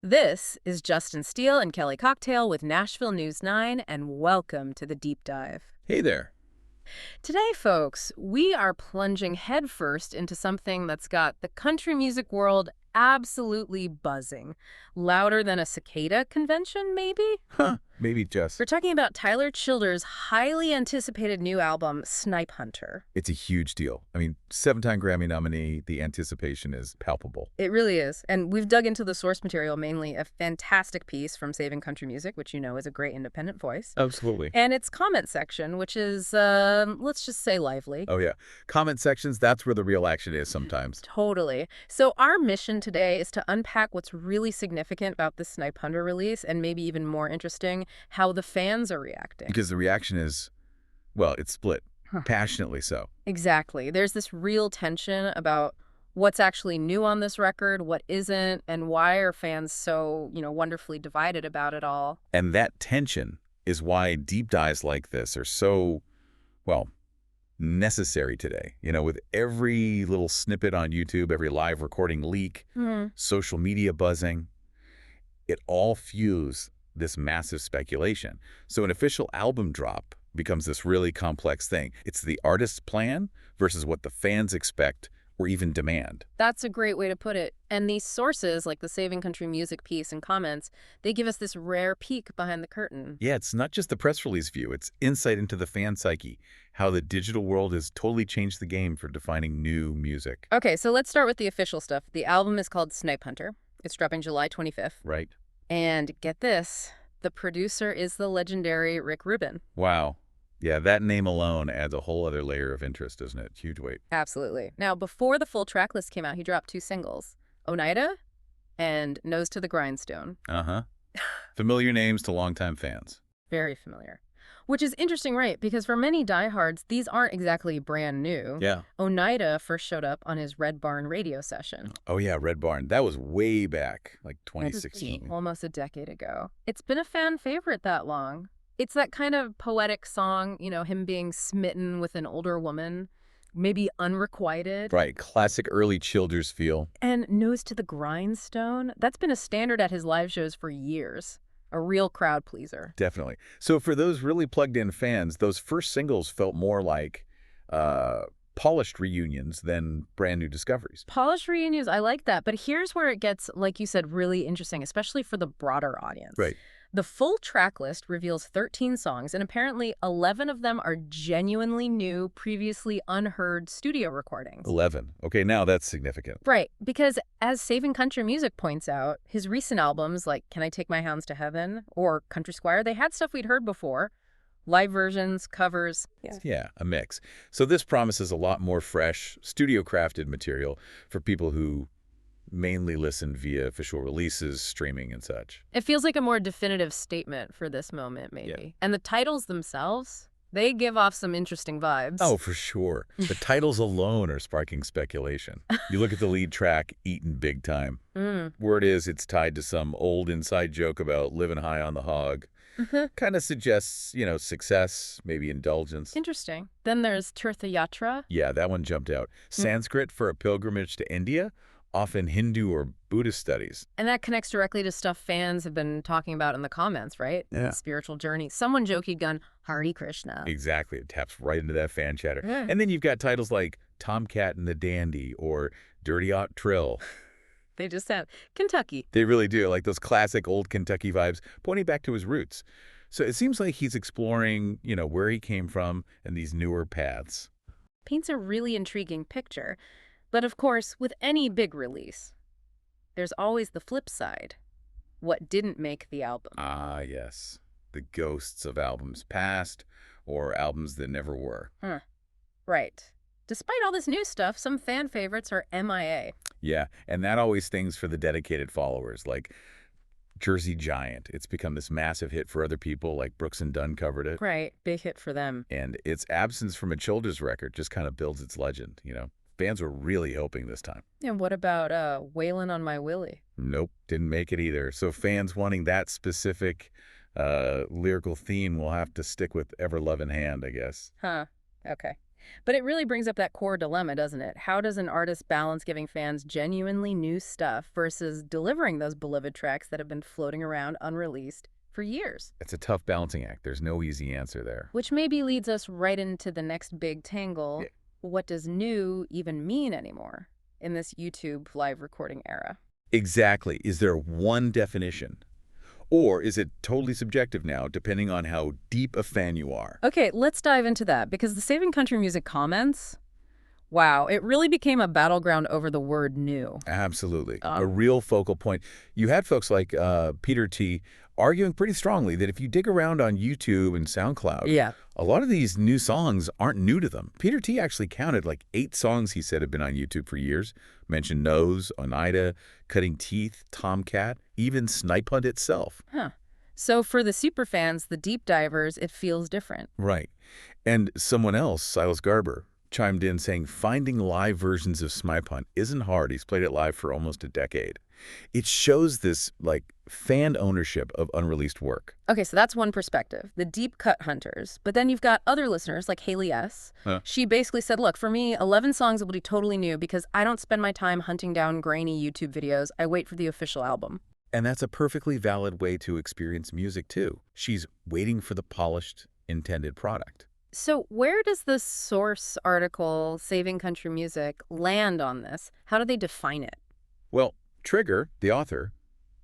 This is Justin Steele and Kelly Cocktail with Nashville News 9, and welcome to the Deep Dive. Hey there. Today, folks, we are plunging headfirst into something that's got the country music world absolutely buzzing. Louder than a cicada convention, maybe? Huh. Maybe just. We're talking about Tyler Childers' highly anticipated new album, Snipe Hunter. It's a huge deal. I mean, 7-time Grammy nominee, the anticipation is palpable. It really is. And we've dug into the source material, mainly a fantastic piece from Saving Country Music, which you know is a great independent voice. Absolutely. And its comment section, which is, let's just say lively. Oh, yeah. Comment sections, that's where the real action is sometimes. Totally. So our mission today is to unpack what's really significant about the Snipe Hunter release, and maybe even more interesting, how the fans are reacting. Because the reaction is, well, it's split. Huh. Passionately so. Exactly. There's this real tension about what's actually new on this record, what isn't, and why are fans so, wonderfully divided about it all. And that tension is why deep dives like this are so, well, necessary today. With every little snippet on YouTube, every live recording leak, social media buzzing, it all fuels this massive speculation. So an official album drop becomes this really complex thing. It's the artist's plan versus what the fans expect or even demand. That's a great way to put it. And these sources, like the Saving Country Music piece and comments, they give us this rare peek behind the curtain. Yeah, it's not just the press release view. It's insight into the fan psyche, how the digital world has totally changed the game for defining new music. Okay, so let's start with the official stuff. The album is called Snipe Hunter. It's dropping July 25th. Right. And get this, the producer is the legendary Rick Rubin. Wow. Yeah, that name alone adds a whole other layer of interest, doesn't it? Huge weight. Absolutely. Now, before the full track list came out, he dropped 2 singles, Oneida and Nose to the Grindstone. Uh-huh. Familiar names to longtime fans. Very familiar. Which is interesting, right? Because for many diehards, these aren't exactly brand new. Yeah. Oneida first showed up on his Red Barn radio session. Oh, yeah, Red Barn. That was way back, like 2016. Almost a decade ago. It's been a fan favorite that long. It's that kind of poetic song, him being smitten with an older woman, maybe unrequited. Right, classic early Childers feel. And Nose to the Grindstone, that's been a standard at his live shows for years. A real crowd pleaser. Definitely. So for those really plugged-in fans, those first singles felt more like polished reunions than brand new discoveries. Polished reunions, I like that. But here's where it gets, like you said, really interesting, especially for the broader audience. Right. The full track list reveals 13 songs, and apparently 11 of them are genuinely new, previously unheard studio recordings. 11. Okay, now that's significant. Right, because as Saving Country Music points out, his recent albums like Can I Take My Hounds to Heaven or Country Squire, they had stuff we'd heard before. Live versions, covers. Yeah, a mix. So this promises a lot more fresh, studio-crafted material for people who mainly listen via official releases, streaming, and such. It feels like a more definitive statement for this moment, maybe. Yeah. And the titles themselves, they give off some interesting vibes. Oh, for sure. The titles alone are sparking speculation. You look at the lead track, Eatin Big Time. Word is it's tied to some old inside joke about living high on the hog. Kind of suggests, success, maybe indulgence. Interesting. Then there's Tirtha Yatra. Yeah, that one jumped out. Sanskrit for a pilgrimage to India, often Hindu or Buddhist studies. And that connects directly to stuff fans have been talking about in the comments, right? Yeah. Spiritual journey. Someone joked he'd gone Hare Krishna. Exactly. It taps right into that fan chatter. Yeah. And then you've got titles like Tomcat and the Dandy or Dirty Hot Trill. They just sound Kentucky. They really do, like those classic old Kentucky vibes, pointing back to his roots. So it seems like he's exploring, where he came from and these newer paths. Paints a really intriguing picture. But of course, with any big release, there's always the flip side. What didn't make the album? Ah, yes. The ghosts of albums past or albums that never were. Right. Despite all this new stuff, some fan favorites are MIA. Yeah, and that always stings for the dedicated followers, like Jersey Giant. It's become this massive hit for other people, like Brooks and Dunn covered it. Right, big hit for them. And its absence from a Childers record just kind of builds its legend, Fans were really hoping this time. And what about Wailin' on My Willie? Nope, didn't make it either. So fans wanting that specific lyrical theme will have to stick with Ever Lovin' Hand, I guess. Huh, okay. But it really brings up that core dilemma, doesn't it? How does an artist balance giving fans genuinely new stuff versus delivering those beloved tracks that have been floating around unreleased for years? It's a tough balancing act. There's no easy answer there. Which maybe leads us right into the next big tangle. Yeah. What does new even mean anymore in this YouTube live recording era? Exactly. Is there one definition? Or is it totally subjective now, depending on how deep a fan you are? Okay, let's dive into that because the Saving Country Music comments, wow, it really became a battleground over the word new. Absolutely. A real focal point. You had folks like Peter T. arguing pretty strongly that if you dig around on YouTube and SoundCloud, Yeah. a lot of these new songs aren't new to them. Peter T. actually counted like 8 songs he said have been on YouTube for years. Mentioned Nose, Oneida, Cutting Teeth, Tomcat, even Snipe Hunter itself. Huh. So for the superfans, the deep divers, it feels different. Right. And someone else, Silas Garber, chimed in saying finding live versions of Snipe Hunter isn't hard. He's played it live for almost a decade. It shows this, like, fan ownership of unreleased work. Okay, so that's one perspective, the deep cut hunters. But then you've got other listeners like Haley S. She basically said, look, for me, 11 songs will be totally new because I don't spend my time hunting down grainy YouTube videos. I wait for the official album. And that's a perfectly valid way to experience music, too. She's waiting for the polished, intended product. So where does the source article, Saving Country Music, land on this? How do they define it? Well, Trigger, the author,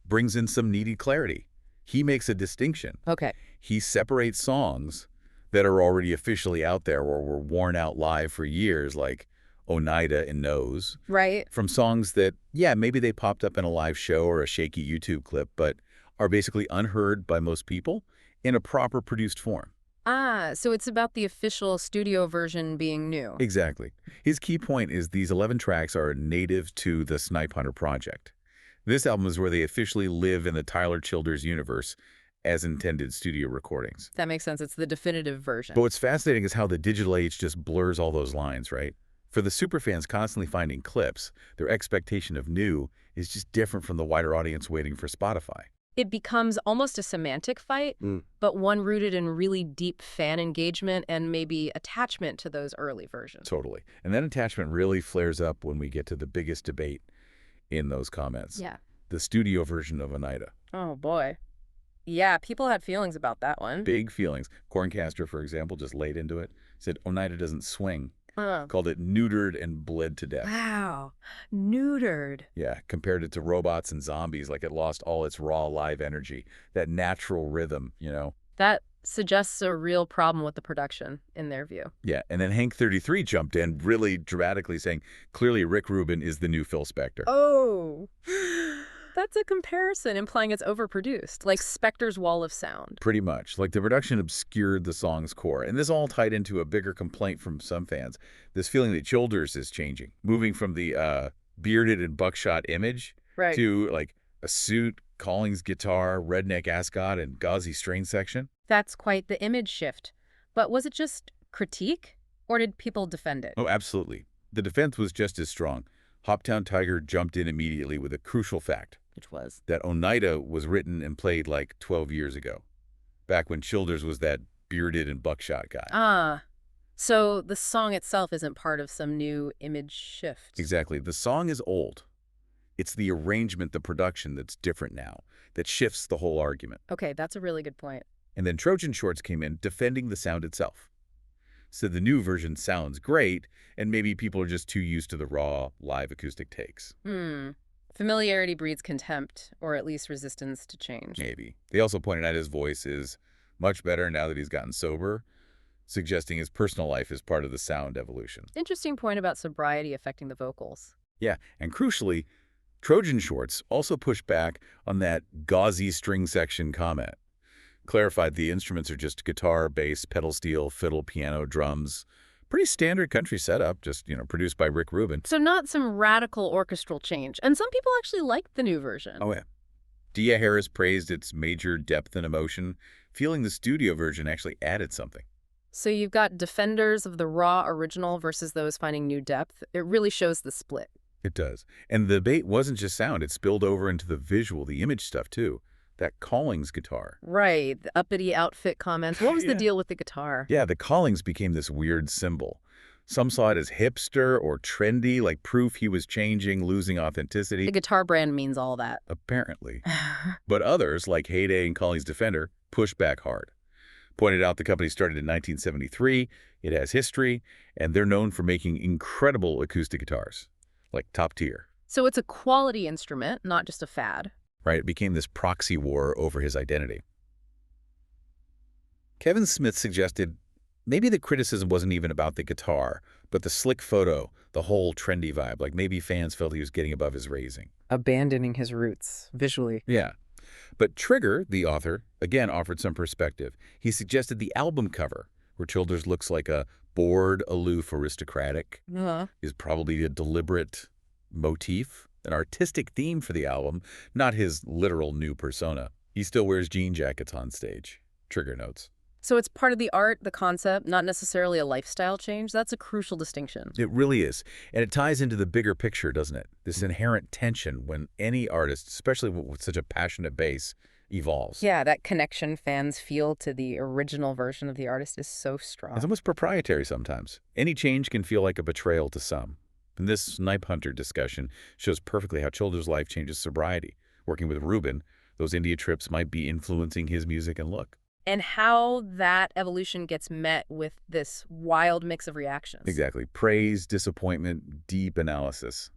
brings in some needed clarity. He makes a distinction. Okay. He separates songs that are already officially out there or were worn out live for years, like Oneida and Nose, Right. from songs that, yeah, maybe they popped up in a live show or a shaky YouTube clip, but are basically unheard by most people in a proper produced form. So it's about the official studio version being new. Exactly. His key point is these 11 tracks are native to the Snipe Hunter project. This album is where they officially live in the Tyler Childers universe as intended studio recordings. That makes sense. It's the definitive version. But what's fascinating is how the digital age just blurs all those lines, right? For the superfans constantly finding clips, their expectation of new is just different from the wider audience waiting for Spotify. It becomes almost a semantic fight, but one rooted in really deep fan engagement and maybe attachment to those early versions. Totally. And that attachment really flares up when we get to the biggest debate in those comments. Yeah. The studio version of Oneida. Oh, boy. Yeah, people had feelings about that one. Big feelings. Corncaster, for example, just laid into it. Said Oneida doesn't swing. Called it neutered and bled to death. Wow. Neutered. Yeah, compared it to robots and zombies, like it lost all its raw live energy, that natural rhythm, you know? That suggests a real problem with the production, in their view. Yeah, and then Hank 33 jumped in really dramatically saying, clearly Rick Rubin is the new Phil Spector. Oh. That's a comparison implying it's overproduced, like Spector's wall of sound. Pretty much. Like the production obscured the song's core. And this all tied into a bigger complaint from some fans. This feeling that Childers is changing, moving from the bearded and buckshot image to like a suit, Collings guitar, redneck ascot, and gauzy string section. That's quite the image shift. But was it just critique, or did people defend it? Oh, absolutely. The defense was just as strong. Hoptown Tiger jumped in immediately with a crucial fact. Which was? That Oneida was written and played like 12 years ago, back when Childers was that bearded and buckshot guy. So the song itself isn't part of some new image shift. Exactly. The song is old. It's the arrangement, the production that's different now, that shifts the whole argument. Okay, that's a really good point. And then Trojan Shorts came in defending the sound itself. So the new version sounds great, and maybe people are just too used to the raw, live acoustic takes. Familiarity breeds contempt, or at least resistance to change. Maybe. They also pointed out his voice is much better now that he's gotten sober, suggesting his personal life is part of the sound evolution. Interesting point about sobriety affecting the vocals. Yeah, and crucially, Trojan Shorts also pushed back on that gauzy string section comment. Clarified the instruments are just guitar, bass, pedal steel, fiddle, piano, drums. Pretty standard country setup, just, produced by Rick Rubin. So not some radical orchestral change. And some people actually liked the new version. Oh, yeah. Dia Harris praised its major depth and emotion, feeling the studio version actually added something. So you've got defenders of the raw original versus those finding new depth. It really shows the split. It does. And the debate wasn't just sound. It spilled over into the visual, the image stuff, too. That Collings guitar. Right, the uppity outfit comments. What was the deal with the guitar? Yeah, the Collings became this weird symbol. Some saw it as hipster or trendy, like proof he was changing, losing The authenticity, guitar brand means all that. apparently. But others, like Heyday and Colleen's Defender, pushed back hard. Pointed out the company started in 1973, it has history, and they're known for making incredible acoustic guitars, like top tier, So it's a quality instrument, not just a fad. right? It became this proxy war over his identity. Kevin Smith suggested maybe the criticism wasn't even about the guitar, but the slick photo, the whole trendy vibe. Like maybe fans felt he was getting above his raising. Abandoning his roots, visually. Yeah. But Trigger, the author, again offered some perspective. He suggested the album cover, where Childers looks like a bored, aloof, aristocratic, is probably a deliberate motif, an artistic theme for the album, not his literal new persona. He still wears jean jackets on stage. Trigger notes. So it's part of the art, the concept, not necessarily a lifestyle change. That's a crucial distinction. It really is. And it ties into the bigger picture, doesn't it? This inherent tension when any artist, especially with such a passionate base, evolves. Yeah, that connection fans feel to the original version of the artist is so strong. It's almost proprietary sometimes. Any change can feel like a betrayal to some. And this Snipe Hunter discussion shows perfectly how Childers' life changes sobriety. Working with Rubin, those India trips might be influencing his music and look. And how that evolution gets met with this wild mix of reactions. Exactly. Praise, disappointment, deep analysis.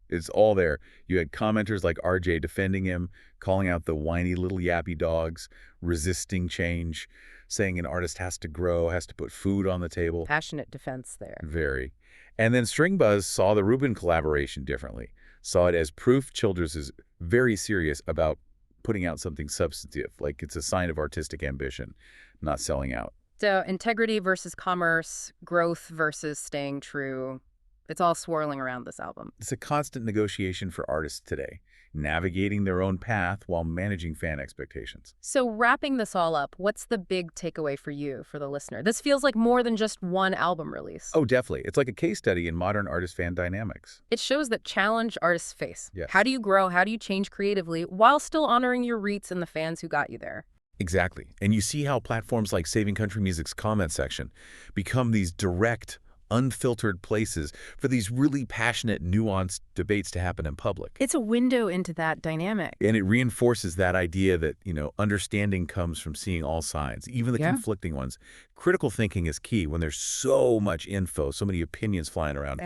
It's all there. You had commenters like RJ defending him, calling out the whiny little yappy dogs, resisting change, saying an artist has to grow, has to put food on the table. Passionate defense there. Very. And then String Buzz saw the Rubin collaboration differently, saw it as proof Childers is very serious about putting out something substantive, like it's a sign of artistic ambition, not selling out. So integrity versus commerce, growth versus staying true. It's all swirling around this album. It's a constant negotiation for artists today, navigating their own path while managing fan expectations. So wrapping this all up, what's the big takeaway for you, for the listener? This feels like more than just one album release. Oh, definitely. It's like a case study in modern artist-fan dynamics. It shows that challenge artists face. Yes. How do you grow? How do you change creatively while still honoring your roots and the fans who got you there? Exactly. And you see how platforms like Saving Country Music's comment section become these direct, unfiltered places for these really passionate, nuanced debates to happen in public. It's a window into that dynamic. And it reinforces that idea that, understanding comes from seeing all sides, even the conflicting ones. Critical thinking is key when there's so much info, so many opinions flying around.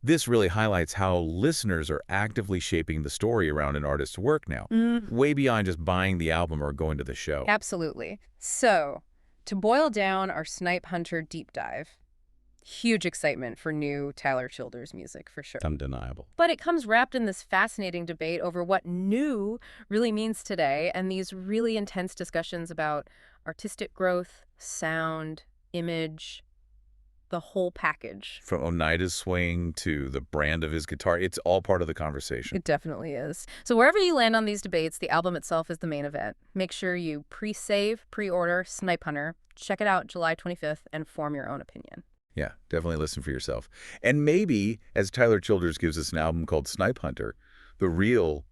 This really highlights how listeners are actively shaping the story around an artist's work now, way beyond just buying the album or going to the show. Absolutely. So, to boil down our Snipe Hunter deep dive, huge excitement for new Tyler Childers music, for sure. Undeniable. But it comes wrapped in this fascinating debate over what new really means today, and these really intense discussions about artistic growth, sound, image, the whole package. From Oneida's swing to the brand of his guitar, it's all part of the conversation. It definitely is. So wherever you land on these debates, the album itself is the main event. Make sure you pre-save, pre-order Snipe Hunter, check it out July 25th, and form your own opinion. Yeah, definitely listen for yourself. And maybe, as Tyler Childers gives us an album called Snipe Hunter, the real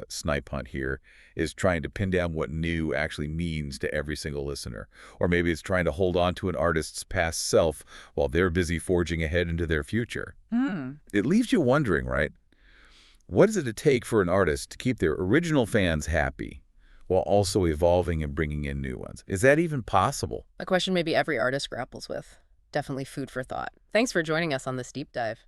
snipe hunt here is trying to pin down what new actually means to every single listener. Or maybe it's trying to hold on to an artist's past self while they're busy forging ahead into their future. It leaves you wondering, right? What does it take for an artist to keep their original fans happy while also evolving and bringing in new ones? Is that even possible? A question maybe every artist grapples with. Definitely food for thought. Thanks for joining us on this deep dive.